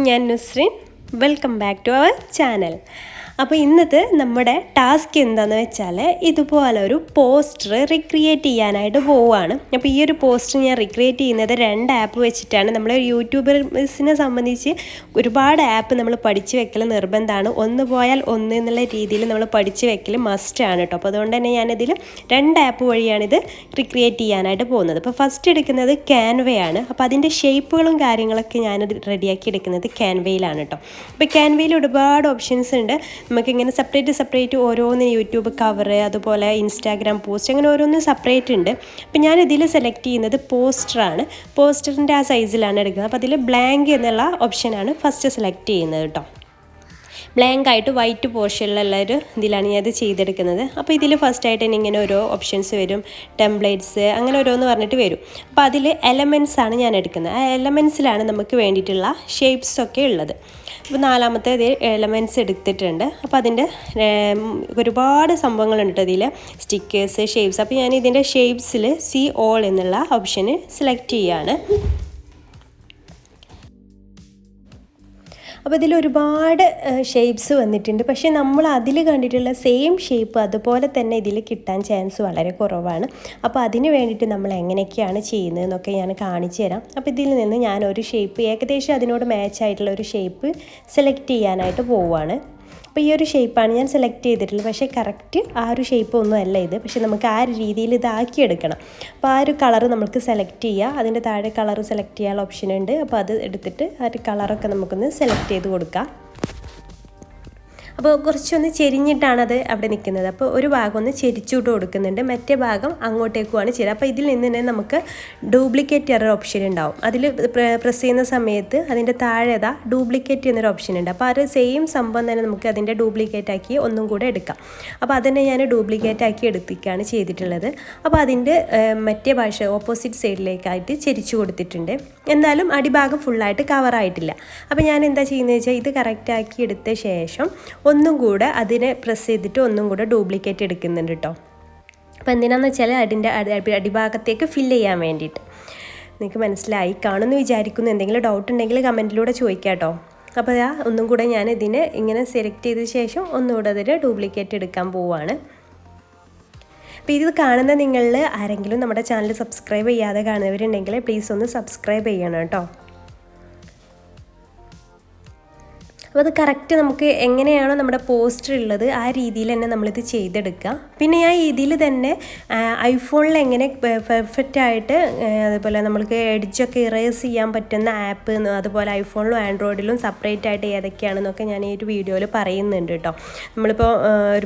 ഞാൻ Nusreen. Welcome back to our channel. അപ്പോൾ ഇന്നത്തെ നമ്മുടെ ടാസ്ക് എന്താണെന്ന് വെച്ചാൽ ഇതുപോലൊരു പോസ്റ്റർ റിക്രിയേറ്റ് ചെയ്യാനായിട്ട് പോവുകയാണ്. അപ്പോൾ ഈ ഒരു പോസ്റ്റർ ഞാൻ റിക്രിയേറ്റ് ചെയ്യുന്നത് 2 ആപ്പ് വെച്ചിട്ടാണ്. നമ്മൾ യൂട്യൂബേഴ്സിനെ സംബന്ധിച്ച് ഒരുപാട് ആപ്പ് നമ്മൾ പഠിച്ച് വെക്കൽ നിർബന്ധമാണ്. ഒന്ന് പോയാൽ ഒന്ന് എന്നുള്ള രീതിയിൽ നമ്മൾ പഠിച്ച് വെക്കൽ മസ്റ്റാണ് കേട്ടോ. അപ്പോൾ അതുകൊണ്ട് തന്നെ ഞാനിതിൽ 2 ആപ്പ് വഴിയാണിത് റിക്രിയേറ്റ് ചെയ്യാനായിട്ട് പോകുന്നത്. അപ്പോൾ ഫസ്റ്റ് എടുക്കുന്നത് ക്യാൻവയാണ്. അപ്പോൾ അതിൻ്റെ ഷേപ്പുകളും കാര്യങ്ങളൊക്കെ ഞാൻ റെഡിയാക്കി എടുക്കുന്നത് ക്യാൻവയിലാണ് കേട്ടോ. അപ്പോൾ ക്യാൻവയിൽ ഒരുപാട് ഓപ്ഷൻസ് ഉണ്ട്. നമുക്കിങ്ങനെ സെപ്പറേറ്റ് ഓരോന്ന് യൂട്യൂബ് കവർ, അതുപോലെ ഇൻസ്റ്റാഗ്രാം പോസ്റ്റ്, അങ്ങനെ ഓരോന്നും സെപ്പറേറ്റ് ഉണ്ട്. അപ്പോൾ ഞാൻ ഇതിൽ സെലക്ട് ചെയ്യുന്നത് പോസ്റ്ററാണ്. പോസ്റ്ററിൻ്റെ ആ സൈസിലാണ് എടുക്കുന്നത്. അപ്പോൾ അതിൽ ബ്ലാങ്ക് എന്നുള്ള ഓപ്ഷനാണ് ഫസ്റ്റ് സെലക്ട് ചെയ്യുന്നത് കേട്ടോ. ബ്ലാങ്ക് ആയിട്ട് വൈറ്റ് പോർഷനിലുള്ള ഒരു ഇതിലാണ് ഞാൻ ഇത് ചെയ്തെടുക്കുന്നത്. അപ്പോൾ ഇതിൽ ഫസ്റ്റായിട്ട് തന്നെ ഇങ്ങനെ ഓരോ ഓപ്ഷൻസ് വരും, ടെംപ്ലേറ്റ്സ്, അങ്ങനെ ഓരോന്ന് പറഞ്ഞിട്ട് വരും. അപ്പോൾ അതിൽ എലമെൻറ്റ്സ് ആണ് ഞാൻ എടുക്കുന്നത്. ആ എലമെൻറ്റ്സിലാണ് നമുക്ക് വേണ്ടിയിട്ടുള്ള ഷേപ്സൊക്കെ ഉള്ളത്. അപ്പോൾ 4ാമത്തെ ഇത് എലമെൻറ്റ്സ് എടുത്തിട്ടുണ്ട്. അപ്പോൾ അതിൻ്റെ ഒരുപാട് സംഭവങ്ങളുണ്ട് ഇതിൽ, സ്റ്റിക്കേഴ്സ്, ഷേപ്സ്. അപ്പോൾ ഞാൻ ഇതിൻ്റെ ഷേപ്സിൽ സി ഓൾ എന്നുള്ള ഓപ്ഷന് സെലക്ട് ചെയ്യുകയാണ്. അപ്പോൾ ഇതിൽ ഒരുപാട് ഷേപ്സ് വന്നിട്ടുണ്ട്. പക്ഷേ നമ്മൾ അതിൽ കണ്ടിട്ടുള്ള സെയിം ഷേപ്പ് അതുപോലെ തന്നെ ഇതിൽ കിട്ടാൻ ചാൻസ് വളരെ കുറവാണ്. അപ്പോൾ അതിന് വേണ്ടിയിട്ട് നമ്മൾ എങ്ങനെയൊക്കെയാണ് ചെയ്യുന്നതെന്നൊക്കെ ഞാൻ കാണിച്ചു തരാം. അപ്പോൾ ഇതിൽ നിന്ന് ഞാനൊരു ഷേപ്പ് ഏകദേശം അതിനോട് മാച്ച് ആയിട്ടുള്ള ഒരു ഷേപ്പ് സെലക്ട് ചെയ്യാനായിട്ട് പോവുകയാണ്. അപ്പോൾ ഈ ഒരു ഷേപ്പാണ് ഞാൻ സെലക്ട് ചെയ്തിട്ടുള്ളത്. പക്ഷേ കറക്റ്റ് ആ ഒരു ഷേപ്പ് ഒന്നും അല്ല ഇത്. പക്ഷേ നമുക്ക് ആ ഒരു രീതിയിൽ ഇതാക്കിയെടുക്കണം. അപ്പോൾ ആ ഒരു കളർ നമുക്ക് സെലക്ട് ചെയ്യുക. അതിൻ്റെ താഴെ കളർ സെലക്ട് ചെയ്യാനുള്ള ഓപ്ഷൻ ഉണ്ട്. അപ്പോൾ അത് എടുത്തിട്ട് ആ ഒരു കളറൊക്കെ നമുക്കൊന്ന് സെലക്ട് ചെയ്ത് കൊടുക്കാം. അപ്പോൾ കുറച്ചൊന്ന് ചെരിഞ്ഞിട്ടാണ് അത് അവിടെ നിൽക്കുന്നത്. അപ്പോൾ ഒരു ഭാഗം ഒന്ന് ചെരിച്ചുവിട്ട് കൊടുക്കുന്നുണ്ട്, മറ്റേ ഭാഗം അങ്ങോട്ടേക്കുമാണ് ചെയ്യുക. അപ്പോൾ ഇതിൽ നിന്ന് തന്നെ നമുക്ക് ഡ്യൂപ്ലിക്കേറ്റ് എന്നൊരു ഓപ്ഷൻ ഉണ്ടാവും. അതിൽ പ്രസ് ചെയ്യുന്ന സമയത്ത് അതിൻ്റെ താഴെ ഡ്യൂപ്ലിക്കേറ്റ് എന്നൊരു ഓപ്ഷൻ ഉണ്ട്. അപ്പോൾ ആ ഒരു സെയിം സംഭവം തന്നെ നമുക്ക് അതിൻ്റെ ഡ്യൂപ്ലിക്കേറ്റ് ആക്കി ഒന്നും കൂടെ എടുക്കാം. അപ്പോൾ അതിനെ ഞാൻ ഡ്യൂപ്ലിക്കേറ്റ് ആക്കി എടുത്തിട്ടാണ് ചെയ്തിട്ടുള്ളത്. അപ്പോൾ അതിൻ്റെ മറ്റേ ഭാഷ ഓപ്പോസിറ്റ് സൈഡിലേക്കായിട്ട് ചെരിച്ചു കൊടുത്തിട്ടുണ്ട്. എന്നാലും അടിഭാഗം ഫുള്ളായിട്ട് കവറായിട്ടില്ല. അപ്പോൾ ഞാൻ എന്താ ചെയ്യുന്നത് വെച്ചാൽ ഇത് കറക്റ്റാക്കി എടുത്ത ശേഷം ഒന്നും കൂടെ അതിനെ പ്രസ് ചെയ്തിട്ട് ഒന്നും കൂടെ ഡ്യൂപ്ലിക്കേറ്റ് എടുക്കുന്നുണ്ട് കേട്ടോ. അപ്പോൾ എന്തിനാന്ന് വെച്ചാൽ അതിൻ്റെ അടിഭാഗത്തേക്ക് ഫില്ല് ചെയ്യാൻ വേണ്ടിയിട്ട്. നിങ്ങൾക്ക് മനസ്സിലായി കാണുമെന്ന് വിചാരിക്കുന്നു. എന്തെങ്കിലും ഡൗട്ട് ഉണ്ടെങ്കിൽ കമൻറ്റിലൂടെ ചോദിക്കാം കേട്ടോ. അപ്പോൾ ഒന്നും കൂടെ ഞാൻ ഇതിനെ ഇങ്ങനെ സെലക്ട് ചെയ്ത ശേഷം ഒന്നുകൂടെ അതിന് ഡ്യൂപ്ലിക്കേറ്റ് എടുക്കാൻ പോവുകയാണ്. അപ്പോൾ ഇത് കാണുന്ന നിങ്ങളിൽ ആരെങ്കിലും നമ്മുടെ ചാനൽ സബ്സ്ക്രൈബ് ചെയ്യാതെ കാണുന്നവരുണ്ടെങ്കിൽ പ്ലീസ് ഒന്ന് സബ്സ്ക്രൈബ് ചെയ്യണം കേട്ടോ. അപ്പോൾ അത് കറക്റ്റ് നമുക്ക് എങ്ങനെയാണോ നമ്മുടെ പോസ്റ്റർ ഉള്ളത് ആ രീതിയിൽ തന്നെ നമ്മളിത് ചെയ്തെടുക്കുക. പിന്നെ ഞാൻ ഇതിൽ തന്നെ ഐഫോണിൽ എങ്ങനെ പെർഫെക്റ്റ് ആയിട്ട് അതുപോലെ നമ്മൾക്ക് എഡ്ജൊക്കെ ഇറേസ് ചെയ്യാൻ പറ്റുന്ന ആപ്പ്, അതുപോലെ ഐഫോണിലും ആൻഡ്രോയിഡിലും സെപ്പറേറ്റ് ആയിട്ട് ഏതൊക്കെയാണെന്നൊക്കെ ഞാൻ ഈ ഒരു വീഡിയോയിൽ പറയുന്നുണ്ട് കേട്ടോ.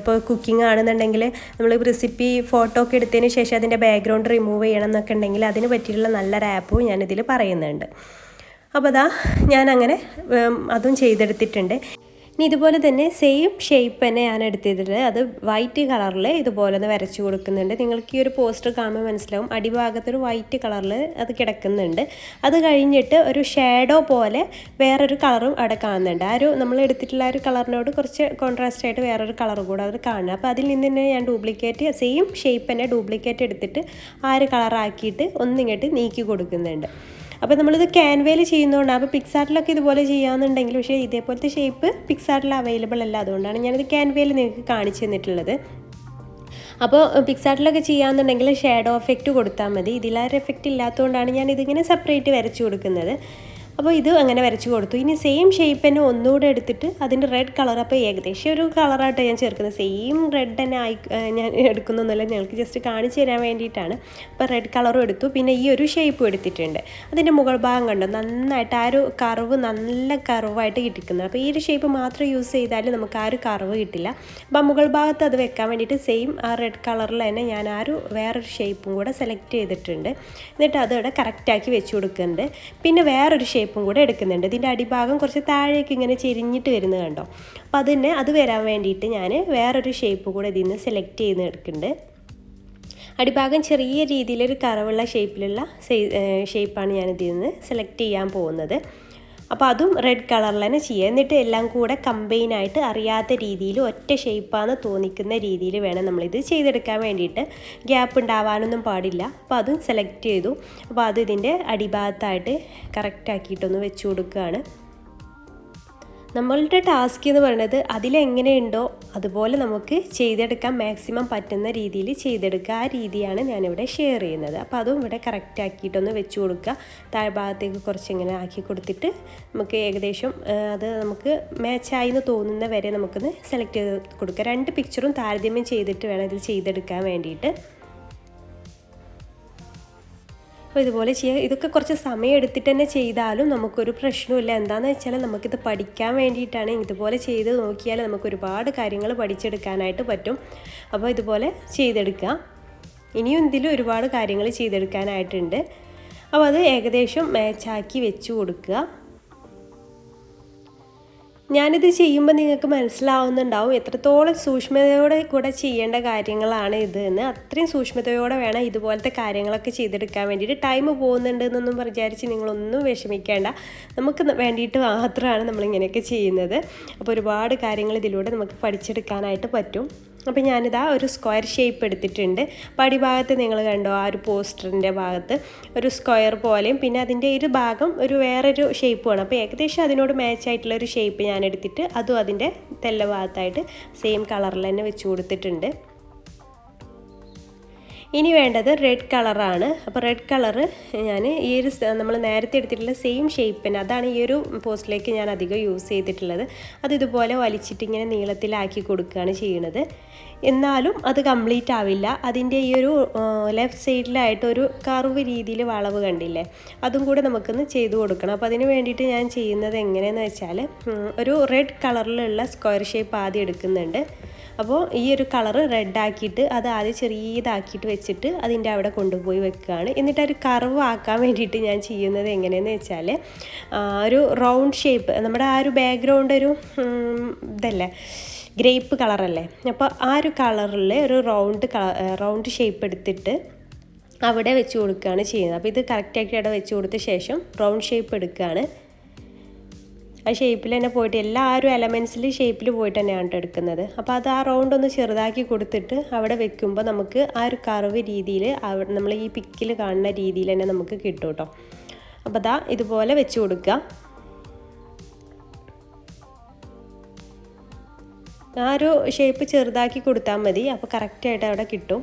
ഇപ്പോൾ കുക്കിംഗ് ആണെന്നുണ്ടെങ്കിൽ നമ്മൾ റെസിപ്പി ഫോട്ടോ ഒക്കെ എടുത്തതിന് ശേഷം അതിൻ്റെ ബാക്ക്ഗ്രൗണ്ട് റിമൂവ് ചെയ്യണം എന്നൊക്കെ ഉണ്ടെങ്കിൽ അതിന് പറ്റിയിട്ടുള്ള നല്ലൊരു ആപ്പും ഞാനിതിൽ പറയുന്നുണ്ട്. അപ്പോൾ ഞാനങ്ങനെ അതും ചെയ്തെടുത്തിട്ടുണ്ട്. ഇനി ഇതുപോലെ തന്നെ സെയിം ഷേപ്പ് തന്നെ ഞാൻ എടുത്തിട്ട് അത് വൈറ്റ് കളറിൽ ഇതുപോലെ ഒന്ന് വരച്ച് കൊടുക്കുന്നുണ്ട്. നിങ്ങൾക്ക് ഈ ഒരു പോസ്റ്റർ കാണുമ്പോൾ മനസ്സിലാവും, അടിഭാഗത്തൊരു വൈറ്റ് കളറിൽ അത് കിടക്കുന്നുണ്ട്. അത് കഴിഞ്ഞിട്ട് ഒരു ഷാഡോ പോലെ വേറൊരു കളറും അവിടെ കാണുന്നുണ്ട്. ആ ഒരു നമ്മൾ എടുത്തിട്ടുള്ള ആ ഒരു കളറിനോട് കുറച്ച് കോൺട്രാസ്റ്റ് ആയിട്ട് വേറൊരു കളർ കൂടെ അത് കാണുന്നത്. അപ്പോൾ അതിൽ നിന്ന് തന്നെ ഞാൻ ഡ്യൂപ്ലിക്കേറ്റ് സെയിം ഷേപ്പ് തന്നെ ഡ്യൂപ്ലിക്കേറ്റ് എടുത്തിട്ട് ആ ഒരു കളറാക്കിയിട്ട് ഒന്നിങ്ങോട്ട് നീക്കി കൊടുക്കുന്നുണ്ട്. അപ്പോൾ നമ്മളിത് ക്യാൻവയിൽ ചെയ്യുന്നതുകൊണ്ടാണ്. അപ്പോൾ പിക്സാർട്ടിലൊക്കെ ഇതുപോലെ ചെയ്യാമെന്നുണ്ടെങ്കിൽ, പക്ഷേ ഇതേപോലത്തെ ഷേപ്പ് പിക്സാർട്ടിൽ അവൈലബിൾ അല്ല. അതുകൊണ്ടാണ് ഞാനിത് ക്യാൻവയിൽ നിങ്ങൾക്ക് കാണിച്ചു തന്നിട്ടുള്ളത്. അപ്പോൾ പിക്സാർട്ടിലൊക്കെ ചെയ്യാമെന്നുണ്ടെങ്കിൽ ഷാഡോ എഫക്റ്റ് കൊടുത്താൽ മതി. ഇതിലൊരു എഫക്റ്റ് ഇല്ലാത്തതുകൊണ്ടാണ് ഞാനിതിങ്ങനെ സെപ്പറേറ്റ് വരച്ച് കൊടുക്കുന്നത്. അപ്പോൾ ഇത് അങ്ങനെ വരച്ച് കൊടുത്തു. ഇനി സെയിം ഷേപ്പ് തന്നെ ഒന്നുകൂടെ എടുത്തിട്ട് അതിൻ്റെ റെഡ് കളർ, അപ്പോൾ ഏകദേശം ഒരു കളറായിട്ട് ഞാൻ ചേർക്കുന്നത്. സെയിം റെഡ് തന്നെ ഞാൻ എടുക്കുന്നൊന്നുമില്ല, ഞങ്ങൾക്ക് ജസ്റ്റ് കാണിച്ചു തരാൻ വേണ്ടിയിട്ടാണ്. അപ്പോൾ റെഡ് കളറും എടുത്തു. പിന്നെ ഈ ഒരു ഷേപ്പും എടുത്തിട്ടുണ്ട്. അതിൻ്റെ മുകൾ ഭാഗം കണ്ടു നന്നായിട്ട് ആ ഒരു കർവ് നല്ല കർവായിട്ട് കിട്ടിക്കുന്നത്. അപ്പോൾ ഈ ഒരു ഷേപ്പ് മാത്രം യൂസ് ചെയ്താൽ നമുക്ക് ആ ഒരു കർവ് കിട്ടില്ല. അപ്പോൾ ആ മുകൾ ഭാഗത്ത് അത് വെക്കാൻ വേണ്ടിയിട്ട് സെയിം ആ റെഡ് കളറിൽ തന്നെ ഞാൻ ആ ഒരു വേറൊരു ഷേപ്പും കൂടെ സെലക്ട് ചെയ്തിട്ടുണ്ട്. എന്നിട്ട് അതവിടെ കറക്റ്റാക്കി വെച്ച് കൊടുക്കുന്നുണ്ട്. പിന്നെ വേറൊരു ഷേപ്പും കൂടെ എടുക്കുന്നുണ്ട്. ഇതിൻ്റെ അടിഭാഗം കുറച്ച് താഴേക്ക് ഇങ്ങനെ ചെരിഞ്ഞിട്ട് വരുന്നത് കണ്ടോ. അപ്പോൾ അത് വരാൻ വേണ്ടിയിട്ട് ഞാൻ വേറൊരു ഷേപ്പ് കൂടെ ഇതിൽ നിന്ന് സെലക്ട് ചെയ്ത് എടുക്കുന്നുണ്ട്. അടിഭാഗം ചെറിയ രീതിയിലൊരു കറവുള്ള ഷേപ്പാണ് ഞാൻ ഇതിൽ നിന്ന് സെലക്ട് ചെയ്യാൻ പോകുന്നത്. അപ്പോൾ അതും റെഡ് കളറിൽ തന്നെ ചെയ്യുക. എന്നിട്ട് എല്ലാം കൂടെ കമ്പൈനായിട്ട് അറിയാത്ത രീതിയിൽ ഒറ്റ ഷേപ്പാണെന്ന് തോന്നിക്കുന്ന രീതിയിൽ വേണം നമ്മളിത് ചെയ്തെടുക്കാൻ വേണ്ടിയിട്ട്. ഗ്യാപ്പ് ഉണ്ടാവാനൊന്നും പാടില്ല. അപ്പോൾ അതും സെലക്ട് ചെയ്തു. അപ്പോൾ അത് ഇതിൻ്റെ അടിഭാഗത്തായിട്ട് കറക്റ്റാക്കിയിട്ടൊന്ന് വെച്ച് കൊടുക്കുകയാണ്. നമ്മളുടെ ടാസ്ക് എന്ന് പറയുന്നത് അതിലെങ്ങനെയുണ്ടോ അതുപോലെ നമുക്ക് ചെയ്തെടുക്കാൻ മാക്സിമം പറ്റുന്ന രീതിയിൽ ചെയ്തെടുക്കുക. ആ രീതിയാണ് ഞാനിവിടെ ഷെയർ ചെയ്യുന്നത്. അപ്പോൾ അതും ഇവിടെ കറക്റ്റ് ആക്കിയിട്ടൊന്ന് വെച്ച് കൊടുക്കുക. താഴ്ഭാഗത്തേക്ക് കുറച്ചിങ്ങനെ ആക്കി കൊടുത്തിട്ട് നമുക്ക് ഏകദേശം അത് നമുക്ക് മാച്ചായി എന്ന് തോന്നുന്ന വരെ നമുക്കൊന്ന് സെലക്ട് ചെയ്ത് കൊടുക്കുക. 2 പിക്ചറും താരതമ്യം ചെയ്തിട്ട് വേണം ഇത് ചെയ്തെടുക്കാൻ വേണ്ടിയിട്ട്. അപ്പോൾ ഇതുപോലെ ചെയ്യുക. ഇതൊക്കെ കുറച്ച് സമയം എടുത്തിട്ട് തന്നെ ചെയ്താലും നമുക്കൊരു പ്രശ്നമില്ല. എന്താണെന്ന് വെച്ചാൽ നമുക്കിത് പഠിക്കാൻ വേണ്ടിയിട്ടാണ്. ഇതുപോലെ ചെയ്ത് നോക്കിയാൽ നമുക്ക് ഒരുപാട് കാര്യങ്ങൾ പഠിച്ചെടുക്കാനായിട്ട് പറ്റും. അപ്പോൾ ഇതുപോലെ ചെയ്തെടുക്കുക. ഇനിയും ഇതിൽ ഒരുപാട് കാര്യങ്ങൾ ചെയ്തെടുക്കാനായിട്ടുണ്ട്. അപ്പോൾ അത് ഏകദേശം മാച്ചാക്കി വെച്ച് കൊടുക്കുക. ഞാനിത് ചെയ്യുമ്പോൾ നിങ്ങൾക്ക് മനസ്സിലാവുന്നുണ്ടാവും എത്രത്തോളം സൂക്ഷ്മതയോടെ കൂടെ ചെയ്യേണ്ട കാര്യങ്ങളാണ് ഇത് എന്ന്. അത്രയും സൂക്ഷ്മതയോടെ വേണം ഇതുപോലത്തെ കാര്യങ്ങളൊക്കെ ചെയ്തെടുക്കാൻ വേണ്ടിയിട്ട്. ടൈം പോകുന്നുണ്ടെന്നൊന്നും വിചാരിച്ച് നിങ്ങളൊന്നും വിഷമിക്കേണ്ട. നമുക്ക് വേണ്ടിയിട്ട് മാത്രമാണ് നമ്മളിങ്ങനെയൊക്കെ ചെയ്യുന്നത്. അപ്പോൾ ഒരുപാട് കാര്യങ്ങൾ ഇതിലൂടെ നമുക്ക് പഠിച്ചെടുക്കാനായിട്ട് പറ്റും. അപ്പോൾ ഞാനിതാ ഒരു സ്ക്വയർ ഷേപ്പ് എടുത്തിട്ടുണ്ട്. അപ്പോൾ അടിഭാഗത്ത് നിങ്ങൾ കണ്ടോ ആ ഒരു പോസ്റ്ററിൻ്റെ ഭാഗത്ത് ഒരു സ്ക്വയർ പോലെയും പിന്നെ അതിൻ്റെ ഒരു ഭാഗം ഒരു വേറൊരു ഷേപ്പുമാണ്. അപ്പോൾ ഏകദേശം അതിനോട് മാച്ചായിട്ടുള്ളൊരു ഷേപ്പ് ഞാൻ എടുത്തിട്ട് അതും അതിൻ്റെ തെല്ല ഭാഗത്തായിട്ട് സെയിം കളറിൽ തന്നെ വെച്ച് കൊടുത്തിട്ടുണ്ട്. ഇനി വേണ്ടത് റെഡ് കളറാണ്. അപ്പോൾ റെഡ് കളറ് ഞാൻ ഈ ഒരു നമ്മൾ നേരത്തെ എടുത്തിട്ടുള്ള സെയിം ഷേപ്പിന് അതാണ് ഈ ഒരു പോസ്റ്റിലേക്ക് ഞാൻ അധികം യൂസ് ചെയ്തിട്ടുള്ളത്. അത് ഇതുപോലെ വലിച്ചിട്ട് ഇങ്ങനെ നീളത്തിലാക്കി കൊടുക്കുകയാണ് ചെയ്യുന്നത്. എന്നാലും അത് കംപ്ലീറ്റ് ആവില്ല. അതിൻ്റെ ഈ ഒരു ലെഫ്റ്റ് സൈഡിലായിട്ട് ഒരു കർവ് രീതിയിൽ വളവ് കണ്ടില്ലേ, അതും കൂടെ നമുക്കൊന്ന് ചെയ്ത് കൊടുക്കണം. അപ്പോൾ അതിന് വേണ്ടിയിട്ട് ഞാൻ ചെയ്യുന്നത് എങ്ങനെയെന്ന് വെച്ചാൽ ഒരു റെഡ് കളറിലുള്ള സ്ക്വയർ ഷേപ്പ് ആദ്യം എടുക്കുന്നുണ്ട്. അപ്പോൾ ഈ ഒരു കളറ് റെഡാക്കിയിട്ട് അത് ആദ്യം ചെറിയതാക്കിയിട്ട് വെച്ചിട്ട് അതിൻ്റെ അവിടെ കൊണ്ടുപോയി വെക്കുകയാണ്. എന്നിട്ട് ഒരു കർവ് ആക്കാൻ വേണ്ടിയിട്ട് ഞാൻ ചെയ്യുന്നത് എങ്ങനെയെന്ന് വെച്ചാൽ ഒരു റൗണ്ട് ഷേപ്പ്, നമ്മുടെ ആ ഒരു ബാക്ക്ഗ്രൗണ്ട് ഒരു ഇതല്ലേ ഗ്രേപ്പ് കളറല്ലേ, അപ്പോൾ ആ ഒരു കളറിൽ ഒരു റൗണ്ട് ഷേപ്പ് എടുത്തിട്ട് അവിടെ വെച്ച് കൊടുക്കുകയാണ് ചെയ്യുന്നത്. അപ്പോൾ ഇത് കറക്റ്റാക്കി അവിടെ വെച്ച് കൊടുത്ത ശേഷം റൗണ്ട് ഷേപ്പ് എടുക്കുകയാണ്. ആ ഷേപ്പിൽ തന്നെ പോയിട്ട് ആ ഒരു എലമെൻറ്റ്സിൽ ഷേപ്പിൽ പോയിട്ട് തന്നെയാണ് എടുക്കുന്നത്. അപ്പോൾ അത് ആ റൗണ്ട് ഒന്ന് ചെറുതാക്കി കൊടുത്തിട്ട് അവിടെ വെക്കുമ്പോൾ നമുക്ക് ആ ഒരു കർവ് രീതിയിൽ നമ്മൾ ഈ പിക്കിൽ കാണുന്ന രീതിയിൽ തന്നെ നമുക്ക് കിട്ടും കേട്ടോ. അപ്പോൾ അതാ ഇതുപോലെ വെച്ച് കൊടുക്കുക. ആ ഒരു ഷേപ്പ് ചെറുതാക്കി കൊടുത്താൽ മതി. അപ്പോൾ കറക്റ്റായിട്ട് അവിടെ കിട്ടും.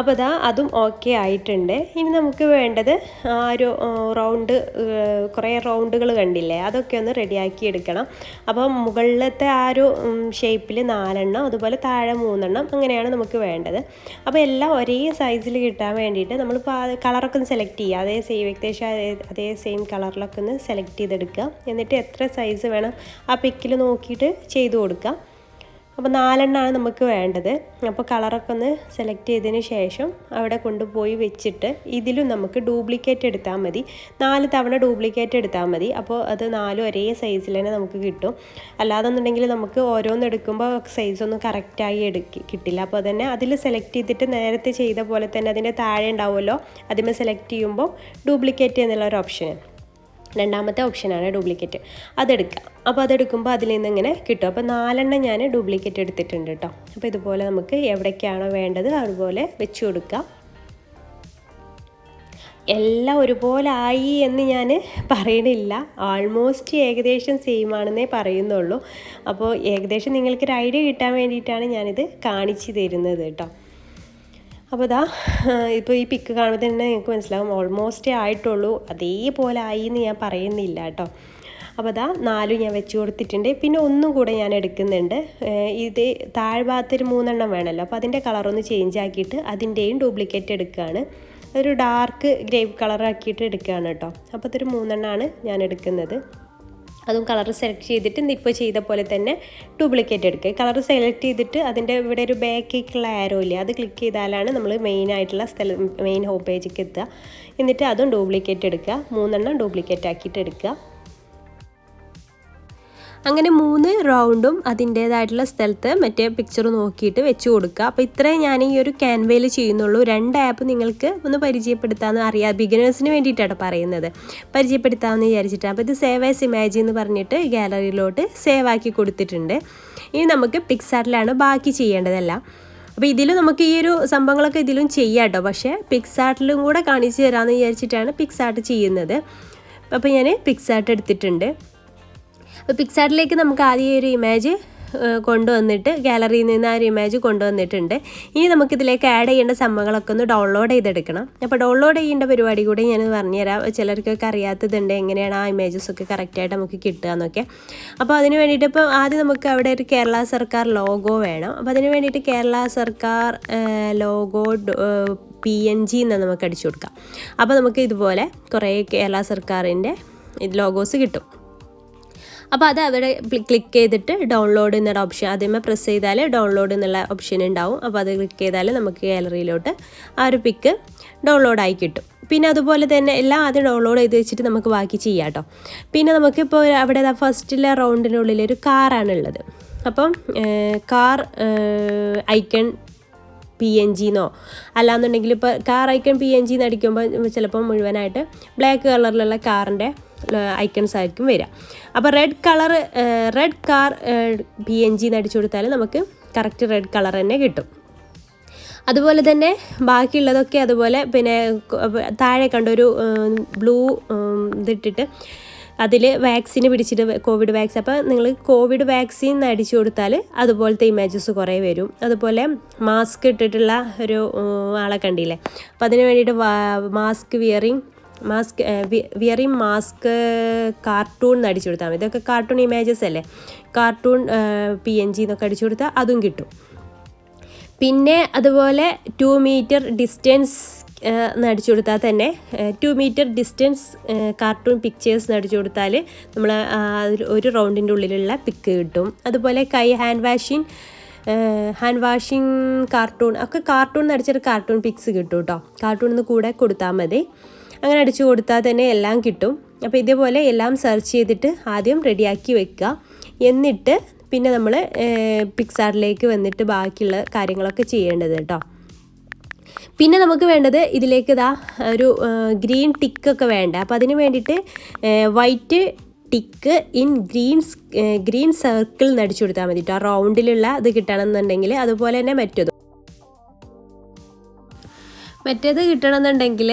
അപ്പോൾ അതും ഓക്കെ ആയിട്ടുണ്ട്. ഇനി നമുക്ക് വേണ്ടത് ആ ഒരു കുറേ റൗണ്ടുകൾ കണ്ടില്ലേ, അതൊക്കെ ഒന്ന് റെഡിയാക്കി എടുക്കണം. അപ്പോൾ മുകളിലത്തെ ആ ഒരു ഷേപ്പിൽ 4 എണ്ണം, അതുപോലെ താഴെ 3 എണ്ണം, അങ്ങനെയാണ് നമുക്ക് വേണ്ടത്. അപ്പോൾ എല്ലാം ഒരേ സൈസിൽ കിട്ടാൻ വേണ്ടിയിട്ട് നമ്മളിപ്പോൾ ആ കളറൊക്കെ ഒന്ന് സെലക്ട് ചെയ്യുക. ഏകദേശം അതേ സെയിം കളറിലൊക്കെ ഒന്ന് സെലക്ട് ചെയ്തെടുക്കുക. എന്നിട്ട് എത്ര സൈസ് വേണം ആ പിക്കിൽ നോക്കിയിട്ട് ചെയ്ത് കൊടുക്കുക. അപ്പോൾ 4 എണ്ണമാണ് നമുക്ക് വേണ്ടത്. അപ്പോൾ കളറൊക്കെ ഒന്ന് സെലക്ട് ചെയ്തതിന് ശേഷം അവിടെ കൊണ്ടുപോയി വെച്ചിട്ട് ഇതിലും നമുക്ക് ഡ്യൂപ്ലിക്കേറ്റ് എടുത്താൽ മതി. 4 തവണ ഡ്യൂപ്ലിക്കേറ്റ് എടുത്താൽ മതി. അപ്പോൾ അത് 4 ഒരേ സൈസിൽ തന്നെ നമുക്ക് കിട്ടും. അല്ലാതെന്നുണ്ടെങ്കിൽ നമുക്ക് ഓരോന്ന് എടുക്കുമ്പോൾ സൈസൊന്നും കറക്റ്റായി കിട്ടില്ല. അപ്പോൾ അതന്നെ അതിൽ സെലക്ട് ചെയ്തിട്ട് നേരത്തെ ചെയ്ത പോലെ തന്നെ അതിൻ്റെ താഴെ ഉണ്ടാവുമല്ലോ, അതിൽ സെലക്ട് ചെയ്യുമ്പോൾ ഡ്യൂപ്ലിക്കേറ്റ് എന്നുള്ള ഒരു ഓപ്ഷൻ, രണ്ടാമത്തെ ഓപ്ഷനാണ് ഡ്യൂപ്ലിക്കേറ്റ്, അതെടുക്കുക. അപ്പോൾ അതെടുക്കുമ്പോൾ അതിൽ നിന്ന് ഇങ്ങനെ കിട്ടും. അപ്പോൾ 4 എണ്ണം ഞാൻ ഡ്യൂപ്ലിക്കേറ്റ് എടുത്തിട്ടുണ്ട് കേട്ടോ. അപ്പോൾ ഇതുപോലെ നമുക്ക് എവിടേക്കാണോ വേണ്ടത് അതുപോലെ വെച്ച് കൊടുക്കുക. എല്ലാം ഒരുപോലെ ആയി എന്ന് ഞാൻ പറയണില്ല, ഓൾമോസ്റ്റ് ഏകദേശം സെയിം ആണെന്നേ പറയുന്നുള്ളൂ. അപ്പോൾ ഏകദേശം നിങ്ങൾക്കൊരു ഐഡിയ കിട്ടാൻ വേണ്ടിയിട്ടാണ് ഞാനിത് കാണിച്ചു തരുന്നത് കേട്ടോ. അപ്പോൾ ഇപ്പോൾ ഈ പിക്ക് കാണുമ്പോൾ തന്നെ നിങ്ങൾക്ക് മനസ്സിലാവും ഓൾമോസ്റ്റേ ആയിട്ടുള്ളൂ, അതേപോലെ ആയി എന്ന് ഞാൻ പറയുന്നില്ല കേട്ടോ. അപ്പോൾ 4 ഞാൻ വെച്ച് കൊടുത്തിട്ടുണ്ട്. പിന്നെ ഒന്നും കൂടെ ഞാൻ എടുക്കുന്നുണ്ട്. ഇത് താഴ്ഭാഗത്തൊരു 3 എണ്ണം വേണമല്ലോ, അപ്പോൾ അതിൻ്റെ കളറൊന്ന് ചേഞ്ച് ആക്കിയിട്ട് അതിൻ്റെയും ഡ്യൂപ്ലിക്കേറ്റ് എടുക്കുകയാണ്. അതൊരു ഡാർക്ക് ഗ്രേപ്പ് കളറാക്കിയിട്ട് എടുക്കുകയാണ് കേട്ടോ. അപ്പോൾ അതൊരു 3 എണ്ണമാണ് ഞാൻ എടുക്കുന്നത്. അതും കളർ സെലക്ട് ചെയ്തിട്ട് ഇപ്പോൾ ചെയ്ത പോലെ തന്നെ ഡ്യൂപ്ലിക്കേറ്റ് എടുക്കുക. കളർ സെലക്ട് ചെയ്തിട്ട് അതിൻ്റെ ഇവിടെ ഒരു ബാക്കിലേക്കുള്ള ആരോ ഇല്ലേ, അത് ക്ലിക്ക് ചെയ്താലാണ് നമ്മൾ മെയിൻ ഹോം പേജിലേക്ക് എത്തുക. എന്നിട്ട് അതും ഡ്യൂപ്ലിക്കേറ്റ് എടുക്കുക. 3 എണ്ണം ഡ്യൂപ്ലിക്കേറ്റ് ആക്കിയിട്ട് എടുക്കുക. അങ്ങനെ 3 റൗണ്ടും അതിൻ്റേതായിട്ടുള്ള സ്ഥലത്ത് മറ്റേ പിക്ചർ നോക്കിയിട്ട് വെച്ച് കൊടുക്കുക. അപ്പോൾ ഇത്രയും ഞാൻ ഈ ഒരു ക്യാൻവയിൽ ചെയ്യുന്നുള്ളൂ. 2 ആപ്പ് നിങ്ങൾക്ക് ഒന്ന് പരിചയപ്പെടുത്താമെന്ന് അറിയാം, ബിഗിനേഴ്സിന് വേണ്ടിയിട്ടാണ് പറയുന്നത്, പരിചയപ്പെടുത്താമെന്ന് വിചാരിച്ചിട്ടാണ്. അപ്പോൾ ഇത് സേവ് ആസ് ഇമേജ് എന്ന് പറഞ്ഞിട്ട് ഗാലറിയിലോട്ട് സേവ് ആക്കി കൊടുത്തിട്ടുണ്ട്. ഇനി നമുക്ക് പിക്സാർട്ടിലാണ് ബാക്കി ചെയ്യേണ്ടതല്ല. അപ്പോൾ ഇതിലും നമുക്ക് ഈ ഒരു സംഭവങ്ങളൊക്കെ ഇതിലും ചെയ്യാം കേട്ടോ. പക്ഷേ പിക്സാർട്ടിലും കൂടെ കാണിച്ചു തരാമെന്ന് വിചാരിച്ചിട്ടാണ് പിക്സാർട്ട് ചെയ്യുന്നത്. അപ്പോൾ ഞാൻ പിക്സാർട്ട് എടുത്തിട്ടുണ്ട്. അപ്പോൾ പിക്സാർട്ടിലേക്ക് നമുക്ക് ആദ്യം ഒരു ഇമേജ് കൊണ്ടുവന്നിട്ട് ഗാലറിയിൽ നിന്ന് ആ ഒരു ഇമേജ് കൊണ്ടുവന്നിട്ടുണ്ട്. ഇനി നമുക്കിതിലേക്ക് ആഡ് ചെയ്യേണ്ട സംഭവങ്ങളൊക്കെ ഒന്ന് ഡൗൺലോഡ് ചെയ്തെടുക്കണം. അപ്പോൾ ഡൗൺലോഡ് ചെയ്യേണ്ട പരിപാടി കൂടി ഞാൻ പറഞ്ഞുതരാം. ചിലർക്കൊക്കെ അറിയാത്തതുണ്ട് എങ്ങനെയാണ് ആ ഇമേജസൊക്കെ കറക്റ്റായിട്ട് നമുക്ക് കിട്ടുക എന്നൊക്കെ. അപ്പോൾ അതിന് വേണ്ടിയിട്ട് ഇപ്പോൾ ആദ്യം നമുക്ക് അവിടെ ഒരു കേരള സർക്കാർ ലോഗോ വേണം. അപ്പോൾ അതിന് വേണ്ടിയിട്ട് കേരള സർക്കാർ ലോഗോ PNG എന്ന് നമുക്ക് അടിച്ചു കൊടുക്കാം. അപ്പോൾ നമുക്ക് ഇതുപോലെ കുറേ കേരള സർക്കാരിൻ്റെ ലോഗോസ് കിട്ടും. അപ്പോൾ അത് അവിടെ ക്ലിക്ക് ചെയ്തിട്ട് ഡൗൺലോഡ് എന്നുള്ള ഓപ്ഷൻ ആദ്യമേ പ്രസ് ചെയ്താൽ ഡൗൺലോഡ് എന്നുള്ള ഓപ്ഷൻ ഉണ്ടാവും. അപ്പോൾ അത് ക്ലിക്ക് ചെയ്താൽ നമുക്ക് ഗാലറിയിലോട്ട് ആ ഒരു പിക്ക് ഡൗൺലോഡായി കിട്ടും. പിന്നെ അതുപോലെ തന്നെ എല്ലാം ആദ്യം ഡൗൺലോഡ് ചെയ്ത് വെച്ചിട്ട് നമുക്ക് ബാക്കി ചെയ്യാം കേട്ടോ. പിന്നെ നമുക്കിപ്പോൾ അവിടെ ഫസ്റ്റിലെ റൗണ്ടിനുള്ളിൽ ഒരു കാറാണുള്ളത്. അപ്പം കാർ ഐക്കൺ PNG എന്നോ അല്ലാന്നുണ്ടെങ്കിൽ ഇപ്പോൾ കാർ ഐക്കൺ PNG എന്ന് അടിക്കുമ്പോൾ ചിലപ്പോൾ മുഴുവനായിട്ട് ബ്ലാക്ക് കളറിലുള്ള കാറിൻ്റെ ഐക്കൺസ് ആയിരിക്കും വരിക. അപ്പോൾ റെഡ് കാർ PNG എന്ന് അടിച്ചു കൊടുത്താൽ നമുക്ക് കറക്റ്റ് റെഡ് കളർ തന്നെ കിട്ടും. അതുപോലെ തന്നെ ബാക്കിയുള്ളതൊക്കെ അതുപോലെ പിന്നെ താഴെ കണ്ടൊരു ബ്ലൂ ഇതിട്ടിട്ട് അതിൽ വാക്സിന് പിടിച്ചിട്ട് കോവിഡ് വാക്സിൻ. അപ്പോൾ നിങ്ങൾ കോവിഡ് വാക്സിൻ അടിച്ചു കൊടുത്താൽ അതുപോലത്തെ ഇമേജസ് കുറേ വരും. അതുപോലെ മാസ്ക് ഇട്ടിട്ടുള്ള ഒരു ആളെ കണ്ടില്ലേ. അപ്പോൾ അതിന് വേണ്ടിയിട്ട് വിയറിങ് മാസ്ക് കാർട്ടൂൺ എന്ന് അടിച്ചു കൊടുത്താൽ മതി. ഇതൊക്കെ കാർട്ടൂൺ ഇമേജസ് അല്ലേ. കാർട്ടൂൺ PNG എന്നൊക്കെ അടിച്ചു കൊടുത്താൽ അതും കിട്ടും. പിന്നെ അതുപോലെ 2 മീറ്റർ ഡിസ്റ്റൻസ് എന്ന് അടിച്ചു കൊടുത്താൽ തന്നെ 2 മീറ്റർ ഡിസ്റ്റൻസ് കാർട്ടൂൺ പിക്ചേഴ്സ് എന്ന് അടിച്ചു കൊടുത്താൽ നമ്മൾ ഒരു റൗണ്ടിൻ്റെ ഉള്ളിലുള്ള പിക്ക് കിട്ടും. അതുപോലെ ഹാൻഡ് വാഷിങ് കാർട്ടൂൺ ഒക്കെ കാർട്ടൂൺ എന്ന് അടിച്ചിട്ട് കാർട്ടൂൺ പിക്സ് കിട്ടും കേട്ടോ. കാർട്ടൂണിന്ന് കൂടെ കൊടുത്താൽ മതി. അങ്ങനെ അടിച്ചു കൊടുത്താൽ തന്നെ എല്ലാം കിട്ടും. അപ്പോൾ ഇതേപോലെ എല്ലാം സെർച്ച് ചെയ്തിട്ട് ആദ്യം റെഡിയാക്കി വെക്കുക. എന്നിട്ട് പിന്നെ നമ്മൾ പിക്സാർട്ടിലേക്ക് വന്നിട്ട് ബാക്കിയുള്ള കാര്യങ്ങളൊക്കെ ചെയ്യേണ്ടത് കേട്ടോ. പിന്നെ നമുക്ക് വേണ്ടത് ഇതിലേക്ക് ഒരു ഗ്രീൻ ടിക്കൊക്കെ വേണ്ട. അപ്പോൾ അതിന് വേണ്ടിയിട്ട് white tick in green circle എന്ന് അടിച്ചു കൊടുത്താൽ മതി കേട്ടോ. റൗണ്ടിലുള്ള ഇത് കിട്ടണമെന്നുണ്ടെങ്കിൽ. അതുപോലെ തന്നെ മറ്റേത് കിട്ടണമെന്നുണ്ടെങ്കിൽ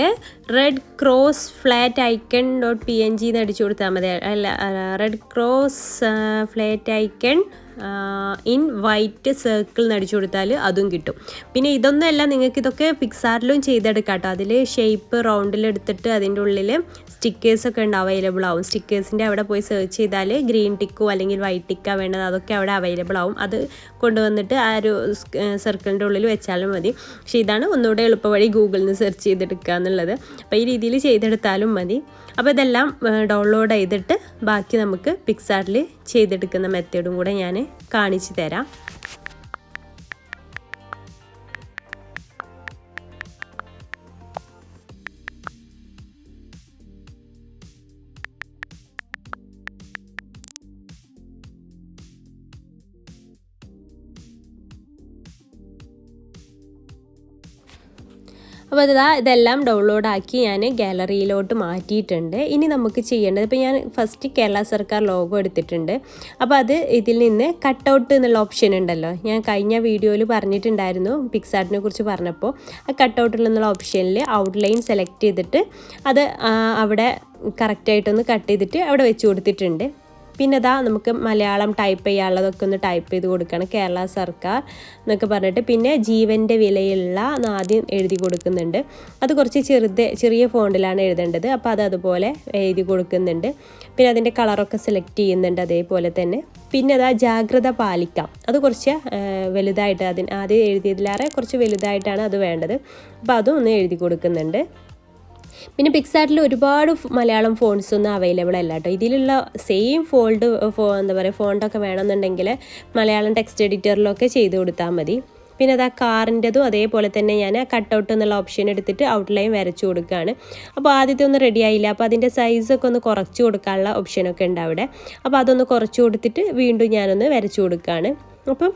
red cross flat icon .png എന്ന് അടിച്ചു കൊടുത്താൽ മതി. അല്ല, red cross flat icon in white circle എന്ന് അടിച്ചു കൊടുത്താൽ അതും കിട്ടും. പിന്നെ ഇതൊന്നുമല്ല, നിങ്ങൾക്ക് ഇതൊക്കെ പിക്സാർട്ടിലും ചെയ്തെടുക്കാം കേട്ടോ. അതിൽ ഷേപ്പ് റൗണ്ടിലെടുത്തിട്ട് അതിൻ്റെ ഉള്ളിൽ സ്റ്റിക്കേഴ്സൊക്കെ ഉണ്ട്, അവൈലബിൾ ആവും. സ്റ്റിക്കേഴ്സിൻ്റെ അവിടെ പോയി സെർച്ച് ചെയ്താൽ ഗ്രീൻ ടിക്കോ അല്ലെങ്കിൽ വൈറ്റ് ടിക്കാ വേണ്ടത് അതൊക്കെ അവിടെ അവൈലബിൾ ആവും. അത് കൊണ്ടുവന്നിട്ട് ആ ഒരു സർക്കിളിൻ്റെ ഉള്ളിൽ വെച്ചാലും മതി. പക്ഷേ ഇതാണ് ഒന്നുകൂടെ എളുപ്പവഴി, ഗൂഗിളിൽ നിന്ന് സെർച്ച് ചെയ്തെടുക്കുക എന്നുള്ളത്. അപ്പോൾ ഈ രീതിയിൽ ചെയ്തെടുത്താലും മതി. അപ്പോൾ ഇതെല്ലാം ഡൗൺലോഡ് ചെയ്തിട്ട് ബാക്കി നമുക്ക് പിക്സാർട്ടിൽ ചെയ്തെടുക്കുന്ന മെത്തേഡും കൂടെ ഞാൻ കാണിച്ചു തരാം. അപ്പോൾ ഇതെല്ലാം ഡൗൺലോഡാക്കി ഞാൻ ഗാലറിയിലോട്ട് മാറ്റിയിട്ടുണ്ട്. ഇനി നമുക്ക് ചെയ്യേണ്ടത്, ഇപ്പോൾ ഞാൻ ഫസ്റ്റ് കേരള സർക്കാർ ലോഗോ എടുത്തിട്ടുണ്ട്. അപ്പോൾ അത് ഇതിൽ നിന്ന് കട്ടൗട്ട് എന്നുള്ള ഓപ്ഷൻ ഉണ്ടല്ലോ, ഞാൻ കഴിഞ്ഞ വീഡിയോയിൽ പറഞ്ഞിട്ടുണ്ടായിരുന്നു പിക്സാർട്ടിനെ കുറിച്ച് പറഞ്ഞപ്പോൾ. ആ കട്ടൗട്ടിൽ നിന്നുള്ള ഓപ്ഷനിൽ ഔട്ട്ലൈൻ സെലക്ട് ചെയ്തിട്ട് അത് അവിടെ കറക്റ്റായിട്ടൊന്ന് കട്ട് ചെയ്തിട്ട് അവിടെ വെച്ച് കൊടുത്തിട്ടുണ്ട്. പിന്നെ നമുക്ക് മലയാളം ടൈപ്പ് ചെയ്യാനുള്ളതൊക്കെ ഒന്ന് ടൈപ്പ് ചെയ്ത് കൊടുക്കണം. കേരള സർക്കാർ എന്നൊക്കെ പറഞ്ഞിട്ട് പിന്നെ ജീവൻ്റെ വിലയുള്ള ആദ്യം എഴുതി കൊടുക്കുന്നുണ്ട്. അത് കുറച്ച് ചെറിയ ഫോണ്ടിലാണ് എഴുതേണ്ടത്. അപ്പോൾ അതുപോലെ എഴുതി കൊടുക്കുന്നുണ്ട്. പിന്നെ അതിൻ്റെ കളറൊക്കെ സെലക്ട് ചെയ്യുന്നുണ്ട് അതേപോലെ തന്നെ. പിന്നെ ജാഗ്രത പാലിക്കാം, അത് കുറച്ച് വലുതായിട്ട് ആദ്യം എഴുതിയതിലേറെ കുറച്ച് വലുതായിട്ടാണ് അത് വേണ്ടത്. അപ്പോൾ അതും ഒന്ന് എഴുതി കൊടുക്കുന്നുണ്ട്. പിന്നെ പിക്സാർട്ടിൽ ഒരുപാട് മലയാളം ഫോണ്ട്സ് ഒന്നും അവൈലബിൾ അല്ല കേട്ടോ. ഇതിലുള്ള സെയിം ഫോണ്ടൊക്കെ വേണമെന്നുണ്ടെങ്കിൽ മലയാളം ടെക്സ്റ്റ് എഡിറ്ററിലൊക്കെ ചെയ്ത് കൊടുത്താൽ മതി. പിന്നെ കാറിൻ്റെതും അതേപോലെ തന്നെ ഞാൻ കട്ടൗട്ട് എന്നുള്ള ഓപ്ഷൻ എടുത്തിട്ട് ഔട്ട്ലൈൻ വരച്ചു കൊടുക്കുകയാണ്. അപ്പോൾ ആദ്യത്തെ ഒന്നും റെഡി ആയില്ല. അപ്പോൾ അതിൻ്റെ സൈസൊക്കെ ഒന്ന് കുറച്ച് കൊടുക്കാനുള്ള ഓപ്ഷനൊക്കെ ഉണ്ട് അവിടെ. അപ്പോൾ അതൊന്ന് കുറച്ച് കൊടുത്തിട്ട് വീണ്ടും ഞാനൊന്ന് വരച്ചു കൊടുക്കുകയാണ്. അപ്പം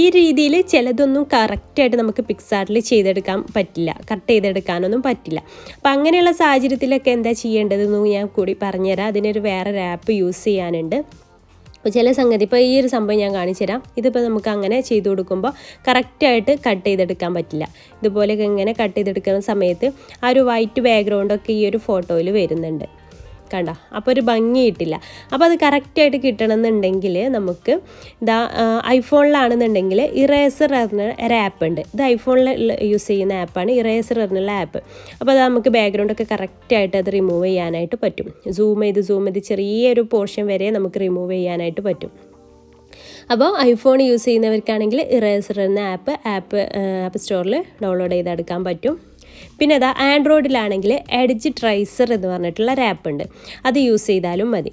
ഈ രീതിയിൽ ചിലതൊന്നും കറക്റ്റായിട്ട് നമുക്ക് പിക്സാർട്ടിൽ ചെയ്തെടുക്കാൻ പറ്റില്ല, കട്ട് ചെയ്തെടുക്കാനൊന്നും പറ്റില്ല. അപ്പം അങ്ങനെയുള്ള സാഹചര്യത്തിലൊക്കെ എന്താ ചെയ്യേണ്ടതെന്ന് ഞാൻ കൂടി പറഞ്ഞുതരാം. അതിനൊരു വേറൊരു ആപ്പ് യൂസ് ചെയ്യാനുണ്ട്. അപ്പോൾ ചില സംഗതി ഇപ്പോൾ ഈ ഒരു സംഭവം ഞാൻ കാണിച്ചു തരാം. ഇതിപ്പോൾ നമുക്ക് അങ്ങനെ ചെയ്ത് കൊടുക്കുമ്പോൾ കറക്റ്റായിട്ട് കട്ട് ചെയ്തെടുക്കാൻ പറ്റില്ല. ഇതുപോലെയൊക്കെ ഇങ്ങനെ കട്ട് ചെയ്തെടുക്കുന്ന സമയത്ത് ആ ഒരു വൈറ്റ് ബാക്ക്ഗ്രൗണ്ടൊക്കെ ഈ ഒരു ഫോട്ടോയിൽ വരുന്നുണ്ട്, കണ്ട. അപ്പോൾ ഒരു ഭംഗി കിട്ടില്ല. അപ്പോൾ അത് കറക്റ്റായിട്ട് കിട്ടണമെന്നുണ്ടെങ്കിൽ നമുക്ക് ഇതാ ഐഫോണിലാണെന്നുണ്ടെങ്കിൽ ഇറേസർ പറഞ്ഞ ഒരു ആപ്പ് ഉണ്ട്. ഇത് ഐഫോണിൽ യൂസ് ചെയ്യുന്ന ആപ്പാണ് ഇറേസർ എന്നുള്ള ആപ്പ്. അപ്പോൾ അത് നമുക്ക് ബാക്ക്ഗ്രൗണ്ടൊക്കെ കറക്റ്റായിട്ട് അത് റിമൂവ് ചെയ്യാനായിട്ട് പറ്റും. സൂം ചെയ്ത് ചെറിയൊരു പോർഷൻ വരെ നമുക്ക് റിമൂവ് ചെയ്യാനായിട്ട് പറ്റും. അപ്പോൾ ഐഫോൺ യൂസ് ചെയ്യുന്നവർക്കാണെങ്കിൽ ഇറേസർ എന്ന ആപ്പ് സ്റ്റോറിൽ ഡൗൺലോഡ് ചെയ്തെടുക്കാൻ പറ്റും. പിന്നെ അതാ ആൻഡ്രോയിഡിലാണെങ്കിൽ എഡ്ജ് ട്രേസർ എന്ന് പറഞ്ഞിട്ടുള്ള ഒരു ആപ്പ് ഉണ്ട്. അത് യൂസ് ചെയ്താലും മതി.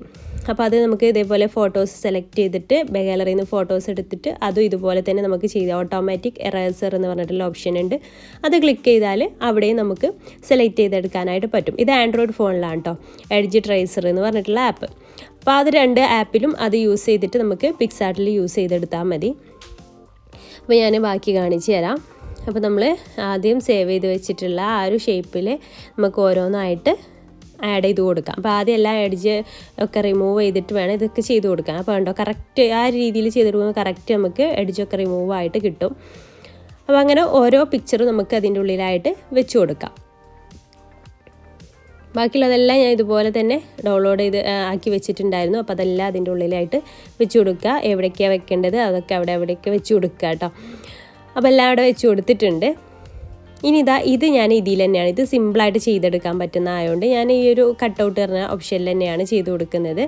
അപ്പോൾ അത് നമുക്ക് ഇതേപോലെ ഫോട്ടോസ് സെലക്ട് ചെയ്തിട്ട് ഗാലറിയിൽ നിന്ന് ഫോട്ടോസ് എടുത്തിട്ട് അതും ഇതുപോലെ തന്നെ നമുക്ക് ചെയ്താൽ ഓട്ടോമാറ്റിക് എറേസർ എന്ന് പറഞ്ഞിട്ടുള്ള ഓപ്ഷൻ ഉണ്ട്. അത് ക്ലിക്ക് ചെയ്താൽ അവിടെയും നമുക്ക് സെലക്ട് ചെയ്തെടുക്കാനായിട്ട് പറ്റും. ഇത് ആൻഡ്രോയിഡ് ഫോണിലാണ് കേട്ടോ, എഡ്ജ് ട്രേസർ എന്ന് പറഞ്ഞിട്ടുള്ള ആപ്പ്. അപ്പോൾ അത് 2 ആപ്പിലും അത് യൂസ് ചെയ്തിട്ട് നമുക്ക് പിക്സാർട്ടിൽ യൂസ് ചെയ്തെടുത്താൽ മതി. അപ്പോൾ ഞാൻ ബാക്കി കാണിച്ചു തരാം. അപ്പോൾ നമ്മൾ ആദ്യം സേവ് ചെയ്ത് വെച്ചിട്ടുള്ള ആ ഒരു ഷേപ്പിൽ നമുക്ക് ഓരോന്നായിട്ട് ആഡ് ചെയ്ത് കൊടുക്കാം. അപ്പോൾ ആദ്യം എല്ലാ എഡ്ജ് ഒക്കെ റിമൂവ് ചെയ്തിട്ട് വേണം ഇതൊക്കെ ചെയ്ത് കൊടുക്കാം. അപ്പോൾ കണ്ടോ, കറക്റ്റ് ആ രീതിയിൽ ചെയ്തെടുക്കുമ്പോൾ കറക്റ്റ് നമുക്ക് എഡ്ജൊക്കെ റിമൂവ് ആയിട്ട് കിട്ടും. അപ്പോൾ അങ്ങനെ ഓരോ പിക്ചറും നമുക്ക് അതിൻ്റെ ഉള്ളിലായിട്ട് വെച്ച് കൊടുക്കാം. ബാക്കിയുള്ളതെല്ലാം ഞാൻ ഇതുപോലെ തന്നെ ഡൗൺലോഡ് ചെയ്ത് ആക്കി വെച്ചിട്ടുണ്ടായിരുന്നു. അപ്പോൾ അതെല്ലാം അതിൻ്റെ ഉള്ളിലായിട്ട് വെച്ച് കൊടുക്കുക. എവിടേക്കാണ് വെക്കേണ്ടത് അതൊക്കെ എവിടെയൊക്കെ വെച്ച് കൊടുക്കുക കേട്ടോ. അപ്പോൾ എല്ലാം അവിടെ വെച്ച് കൊടുത്തിട്ടുണ്ട്. ഇനി ഇത് ഞാൻ ഇതിൽ തന്നെയാണ്, ഇത് സിമ്പിളായിട്ട് ചെയ്തെടുക്കാൻ പറ്റുന്ന ആയതുകൊണ്ട് ഞാൻ ഈ ഒരു കട്ടൗട്ട് പറഞ്ഞ ഓപ്ഷനിൽ തന്നെയാണ് ചെയ്ത് കൊടുക്കുന്നത്.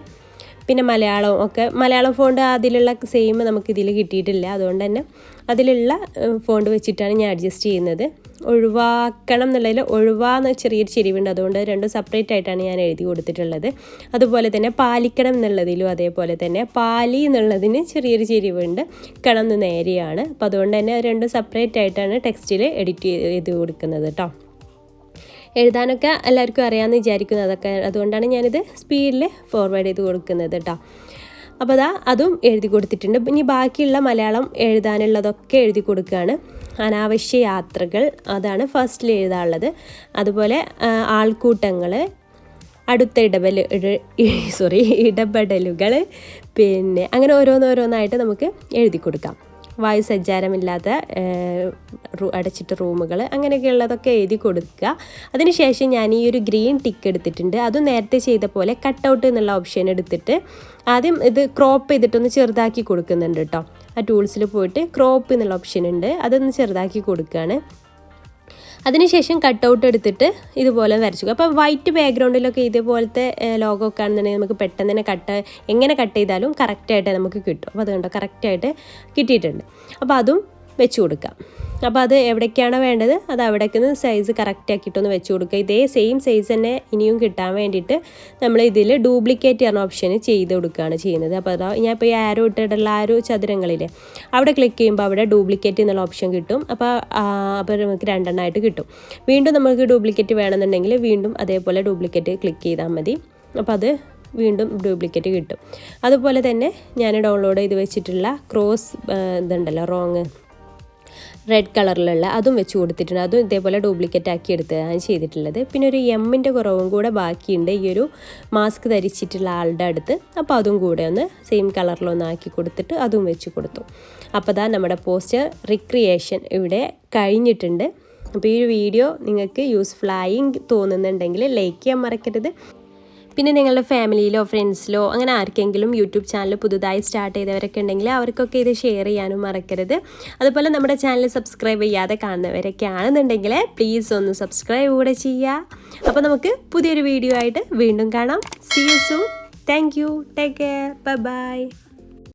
പിന്നെ മലയാളം ഫോണ്ട് അതിലുള്ള സെയിം നമുക്ക് ഇതിൽ കിട്ടിയിട്ടില്ല. അതുകൊണ്ട് തന്നെ അതിലുള്ള ഫോണ്ട് വെച്ചിട്ടാണ് ഞാൻ അഡ്ജസ്റ്റ് ചെയ്യുന്നത്. ഒഴിവാക്കണം എന്നുള്ളതിൽ ഒഴിവാന്ന് ചെറിയൊരു ചെരിവുണ്ട്, അതുകൊണ്ട് രണ്ടും സെപ്പറേറ്റ് ആയിട്ടാണ് ഞാൻ എഴുതി കൊടുത്തിട്ടുള്ളത്. അതുപോലെ തന്നെ പാലിക്കണം എന്നുള്ളതിലും അതേപോലെ തന്നെ പാലി എന്നുള്ളതിന് ചെറിയൊരു ചെരിവുണ്ട്, കണം നേരെയാണ്. അപ്പോൾ അതുകൊണ്ട് തന്നെ രണ്ടും സെപ്പറേറ്റ് ആയിട്ടാണ് ടെക്സ്റ്റിൽ എഡിറ്റ് ചെയ്ത് കൊടുക്കുന്നത് കേട്ടോ. എഴുതാനൊക്കെ എല്ലാവർക്കും അറിയാമെന്ന് വിചാരിക്കുന്നു, അതൊക്കെ അതുകൊണ്ടാണ് ഞാനിത് സ്പീഡിൽ ഫോർവേഡ് ചെയ്ത് കൊടുക്കുന്നത് കേട്ടോ. അപ്പോൾ അതും എഴുതി കൊടുത്തിട്ടുണ്ട്. ഇനി ബാക്കിയുള്ള മലയാളം എഴുതാനുള്ളതൊക്കെ എഴുതി കൊടുക്കുകയാണ്. അനാവശ്യ യാത്രകൾ അതാണ് ഫസ്റ്റിൽ എഴുതാനുള്ളത്. അതുപോലെ ആൾക്കൂട്ടങ്ങൾ, അടുത്ത ഇടപെടലുകൾ, പിന്നെ അങ്ങനെ ഓരോന്നായിട്ട് നമുക്ക് എഴുതി കൊടുക്കാം. വായു സഞ്ചാരമില്ലാത്ത അടച്ചിട്ട റൂമുകൾ, അങ്ങനെയൊക്കെയുള്ളതൊക്കെ എഴുതി കൊടുക്കുക. അതിനുശേഷം ഞാൻ ഈ ഒരു ഗ്രീൻ ടിക്ക് എടുത്തിട്ടുണ്ട്. അതും നേരത്തെ ചെയ്ത പോലെ കട്ടൗട്ട് എന്നുള്ള ഓപ്ഷൻ എടുത്തിട്ട് ആദ്യം ഇത് ക്രോപ്പ് ചെയ്തിട്ടൊന്ന് ചെറുതാക്കി കൊടുക്കുന്നുണ്ട് കേട്ടോ. ആ ടൂൾസിൽ പോയിട്ട് ക്രോപ്പ് എന്നുള്ള ഓപ്ഷൻ ഉണ്ട്, അതൊന്ന് ചെറുതാക്കി കൊടുക്കുകയാണ്. അതിനുശേഷം കട്ടൗട്ട് എടുത്തിട്ട് ഇതുപോലെ വരച്ചു. അപ്പോൾ വൈറ്റ് ബാക്ക്ഗ്രൗണ്ടിലൊക്കെ ഇതുപോലത്തെ ലോഗോ ഒക്കെ ആണെന്നുണ്ടെങ്കിൽ നമുക്ക് പെട്ടെന്ന് തന്നെ എങ്ങനെ കട്ട് ചെയ്താലും കറക്റ്റായിട്ട് നമുക്ക് കിട്ടും. അപ്പോൾ അതുകൊണ്ട് കറക്റ്റായിട്ട് കിട്ടിയിട്ടുണ്ട്. അപ്പോൾ അതും വെച്ച് കൊടുക്കാം. അപ്പോൾ അത് എവിടേക്കാണോ വേണ്ടത് അത് അവിടേക്ക് സൈസ് കറക്റ്റാക്കിയിട്ടൊന്ന് വെച്ച് കൊടുക്കുക. ഇതേ സെയിം സൈസ് തന്നെ ഇനിയും കിട്ടാൻ വേണ്ടിയിട്ട് നമ്മൾ ഇതിൽ ഡ്യൂപ്ലിക്കേറ്റ് ചെയ്യുന്ന ഓപ്ഷന് ചെയ്ത് കൊടുക്കുകയാണ് ചെയ്യുന്നത്. അപ്പോൾ ഞാൻ ഇപ്പോൾ ഈ ആരോ ഇട്ടിട്ടുള്ള ആ ഒരു ചതുരങ്ങളിലെ അവിടെ ക്ലിക്ക് ചെയ്യുമ്പോൾ അവിടെ ഡ്യൂപ്ലിക്കേറ്റ് എന്നുള്ള ഓപ്ഷൻ കിട്ടും. അപ്പോൾ നമുക്ക് 2 എണ്ണമായിട്ട് കിട്ടും. വീണ്ടും നമുക്ക് ഡ്യൂപ്ലിക്കേറ്റ് വേണമെന്നുണ്ടെങ്കിൽ വീണ്ടും അതേപോലെ ഡ്യൂപ്ലിക്കേറ്റ് ക്ലിക്ക് ചെയ്താൽ മതി. അപ്പോൾ അത് വീണ്ടും ഡ്യൂപ്ലിക്കേറ്റ് കിട്ടും. അതുപോലെ തന്നെ ഞാൻ ഡൗൺലോഡ് ചെയ്ത് വെച്ചിട്ടുള്ള ക്രോസ് ഇതുണ്ടല്ലോ, റോങ് റെഡ് കളറിലുള്ള അതും വെച്ച് കൊടുത്തിട്ടുണ്ട്. അതും ഇതേപോലെ ഡ്യൂപ്ലിക്കേറ്റ് ആക്കി എടുത്തതാണ് ചെയ്തിട്ടുള്ളത്. പിന്നെ ഒരു എമ്മിൻ്റെ കുറവും കൂടെ ബാക്കിയുണ്ട് ഈ ഒരു മാസ്ക് ധരിച്ചിട്ടുള്ള ആളുടെ അടുത്ത്. അപ്പോൾ അതും കൂടെ ഒന്ന് സെയിം കളറിലൊന്ന് ആക്കി കൊടുത്തിട്ട് അതും വെച്ച് കൊടുത്തു. അപ്പോൾ നമ്മുടെ പോസ്റ്റർ റിക്രിയേഷൻ ഇവിടെ കഴിഞ്ഞിട്ടുണ്ട്. അപ്പോൾ ഈ ഒരു വീഡിയോ നിങ്ങൾക്ക് യൂസ്ഫുള്ളായി തോന്നുന്നുണ്ടെങ്കിൽ ലൈക്ക് ചെയ്യാൻ മറക്കരുത്. പിന്നെ നിങ്ങളുടെ ഫാമിലിയിലോ ഫ്രണ്ട്സിലോ അങ്ങനെ ആർക്കെങ്കിലും യൂട്യൂബ് ചാനൽ പുതുതായി സ്റ്റാർട്ട് ചെയ്തവരൊക്കെ ഉണ്ടെങ്കിൽ അവർക്കൊക്കെ ഇത് ഷെയർ ചെയ്യാനും മറക്കരുത്. അതുപോലെ നമ്മുടെ ചാനൽ സബ്സ്ക്രൈബ് ചെയ്യാതെ കാണുന്നവരൊക്കെ ആണെന്നുണ്ടെങ്കിൽ പ്ലീസ് ഒന്ന് സബ്സ്ക്രൈബ് കൂടെ ചെയ്യുക. അപ്പോൾ നമുക്ക് പുതിയൊരു വീഡിയോ ആയിട്ട് വീണ്ടും കാണാം. See you soon. Thank you. Take care. Bye bye.